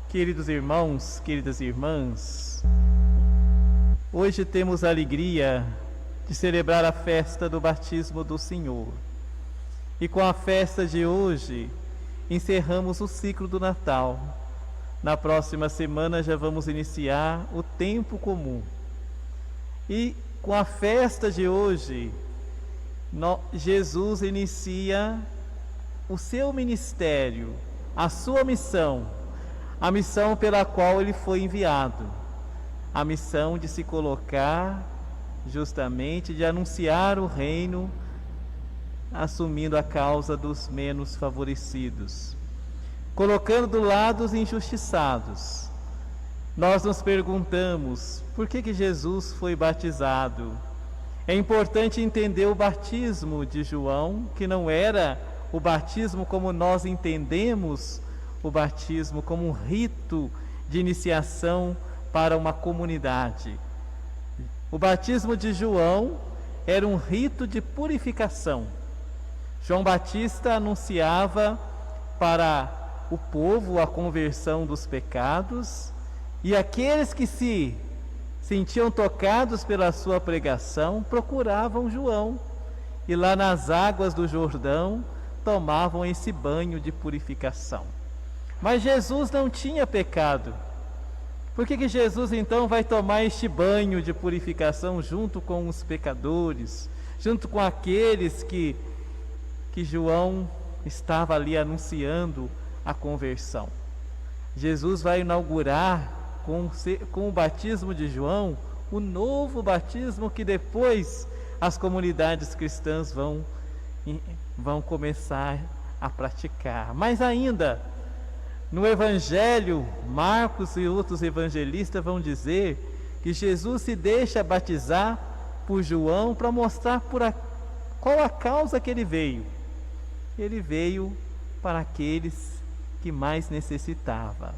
Queridos irmãos, queridas irmãs, hoje temos a alegria de celebrar a festa do batismo do Senhor. E com a festa de hoje, encerramos o ciclo do Natal. Na próxima semana já vamos iniciar o tempo comum. E com a festa de hoje, Jesus inicia o seu ministério, a sua missão, a missão pela qual ele foi enviado, a missão de se colocar, justamente de anunciar o reino, assumindo a causa dos menos favorecidos, colocando do lado os injustiçados. Nós nos perguntamos, por que Jesus foi batizado? É importante entender o batismo de João, que não era o batismo como nós entendemos o batismo, como um rito de iniciação para uma comunidade. O batismo de João era um rito de purificação. João Batista anunciava para o povo a conversão dos pecados, e aqueles que se sentiam tocados pela sua pregação procuravam João, e lá nas águas do Jordão tomavam esse banho de purificação. Mas Jesus não tinha pecado. Por que Jesus então vai tomar este banho de purificação junto com os pecadores, junto com aqueles que João estava ali anunciando a conversão? Jesus vai inaugurar com o batismo de João o novo batismo que depois as comunidades cristãs vão começar a praticar. Mas ainda, no Evangelho, Marcos e outros evangelistas vão dizer que Jesus se deixa batizar por João para mostrar qual a causa que ele veio. Ele veio para aqueles que mais necessitavam,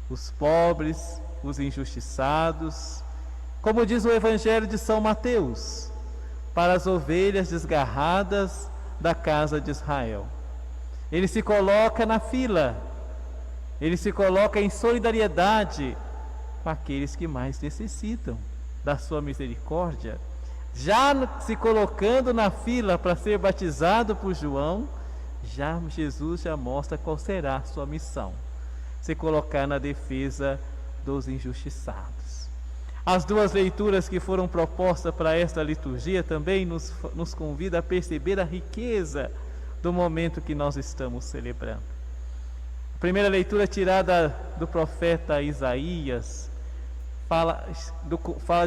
os pobres, os injustiçados, como diz o Evangelho de São Mateus, para as ovelhas desgarradas da casa de Israel. Ele se coloca na fila, ele se coloca em solidariedade com aqueles que mais necessitam da sua misericórdia. Já se colocando na fila para ser batizado por João, Jesus já mostra qual será a sua missão: se colocar na defesa dos injustiçados. As duas leituras que foram propostas para esta liturgia também nos convidam a perceber a riqueza do momento que nós estamos celebrando. A primeira leitura tirada do profeta Isaías fala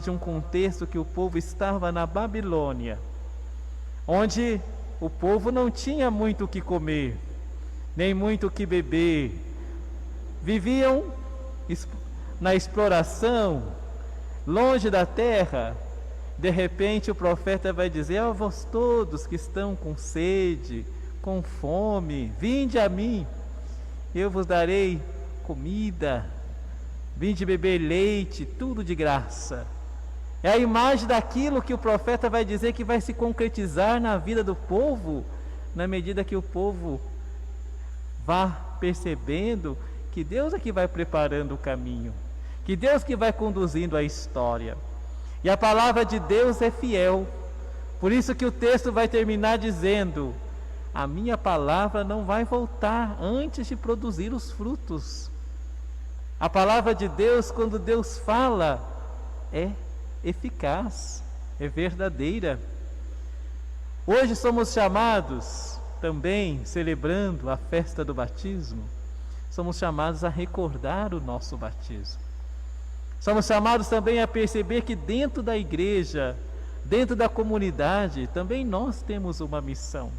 de um contexto que o povo estava na Babilônia, onde o povo não tinha muito o que comer, nem muito o que beber. Viviam na exploração, longe da terra. De repente o profeta vai dizer: ó vós todos que estão com sede, com fome, vinde a mim, eu vos darei comida, vinde beber leite, tudo de graça. É a imagem daquilo que o profeta vai dizer que vai se concretizar na vida do povo, na medida que o povo vá percebendo que Deus é que vai preparando o caminho, que Deus que vai conduzindo a história. E a palavra de Deus é fiel. Por isso que o texto vai terminar dizendo: a minha palavra não vai voltar antes de produzir os frutos. A palavra de Deus, quando Deus fala, é eficaz, é verdadeira. Hoje somos chamados também, celebrando a festa do batismo, somos chamados a recordar o nosso batismo. Somos chamados também a perceber que dentro da igreja, dentro da comunidade, também nós temos uma missão.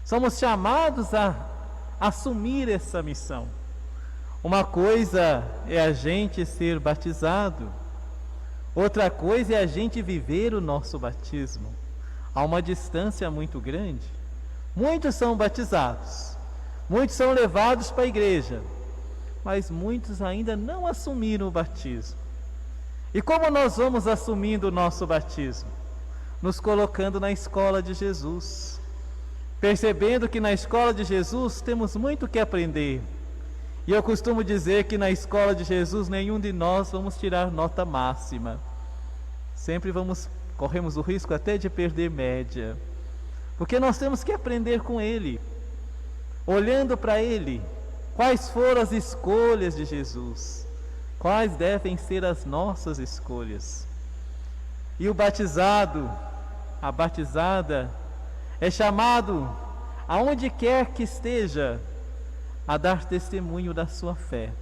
Somos chamados a assumir essa missão. Uma coisa é a gente ser batizado, outra coisa é a gente viver o nosso batismo. Há uma distância muito grande. Muitos são batizados, muitos são levados para a igreja, mas muitos ainda não assumiram o batismo. E como nós vamos assumindo o nosso batismo? Nos colocando na escola de Jesus, percebendo que na escola de Jesus temos muito que aprender. E eu costumo dizer que na escola de Jesus nenhum de nós vamos tirar nota máxima. Sempre corremos o risco até de perder média. Porque nós temos que aprender com Ele, olhando para Ele, quais foram as escolhas de Jesus, quais devem ser as nossas escolhas. E o batizado, a batizada, é chamado, aonde quer que esteja, a dar testemunho da sua fé.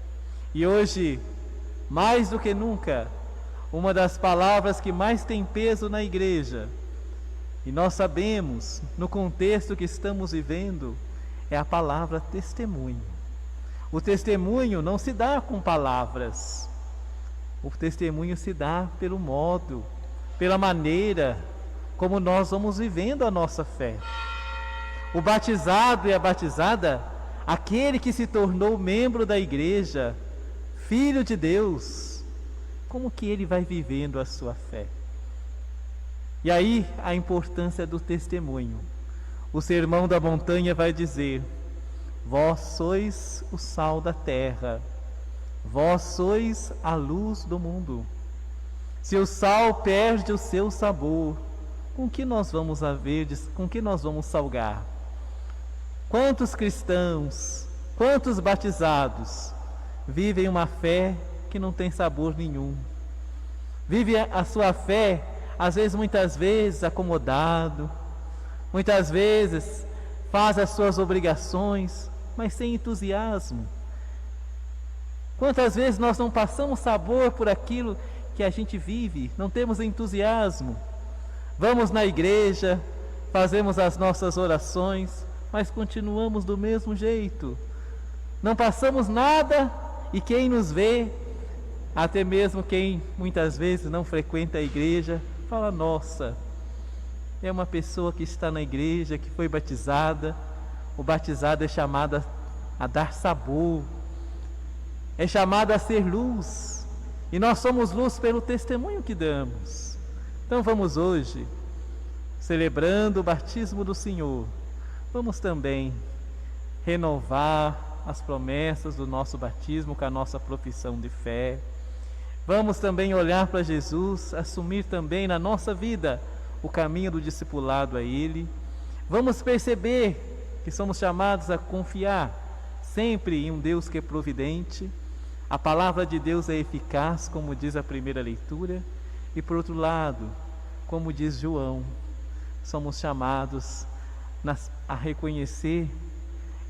E hoje, mais do que nunca, uma das palavras que mais tem peso na igreja, e nós sabemos, no contexto que estamos vivendo, é a palavra testemunho. O testemunho não se dá com palavras, o testemunho se dá pelo modo, pela maneira como nós vamos vivendo a nossa fé. O batizado e a batizada, aquele que se tornou membro da igreja, filho de Deus, como que ele vai vivendo a sua fé? E aí a importância do testemunho. O Sermão da Montanha vai dizer: vós sois o sal da terra, vós sois a luz do mundo. Se o sal perde o seu sabor, com que nós vamos com que nós vamos salgar? Quantos cristãos, quantos batizados vivem uma fé que não tem sabor nenhum? Vive a sua fé, muitas vezes acomodado, muitas vezes faz as suas obrigações, mas sem entusiasmo. Quantas vezes nós não passamos sabor por aquilo que a gente vive, não temos entusiasmo? Vamos na igreja, fazemos as nossas orações, mas continuamos do mesmo jeito. Não passamos nada, e quem nos vê, até mesmo quem muitas vezes não frequenta a igreja, fala: nossa, é uma pessoa que está na igreja, que foi batizada. O batizado é chamado a dar sabor, é chamado a ser luz, e nós somos luz pelo testemunho que damos. Então vamos hoje, celebrando o batismo do Senhor, vamos também renovar as promessas do nosso batismo com a nossa profissão de fé. Vamos também olhar para Jesus, assumir também na nossa vida o caminho do discipulado a Ele. Vamos perceber que somos chamados a confiar sempre em um Deus que é providente. A palavra de Deus é eficaz, como diz a primeira leitura. E por outro lado, como diz João, somos chamados a reconhecer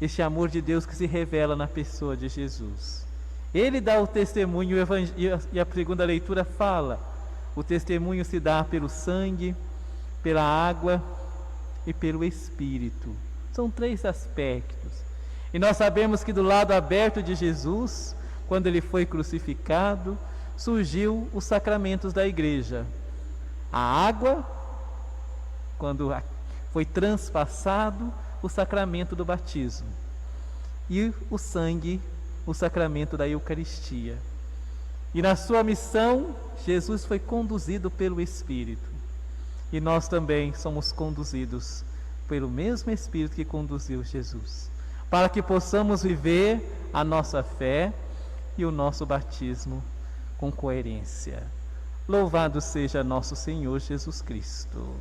este amor de Deus que se revela na pessoa de Jesus. Ele dá o testemunho, e a segunda leitura fala: o testemunho se dá pelo sangue, pela água e pelo Espírito. São 3 aspectos. E nós sabemos que do lado aberto de Jesus, quando ele foi crucificado, surgiu os sacramentos da igreja. A água, quando foi transpassado, o sacramento do batismo. E o sangue, o sacramento da Eucaristia. E na sua missão, Jesus foi conduzido pelo Espírito. E nós também somos conduzidos pelo mesmo Espírito que conduziu Jesus, para que possamos viver a nossa fé e o nosso batismo com coerência. Louvado seja nosso Senhor Jesus Cristo.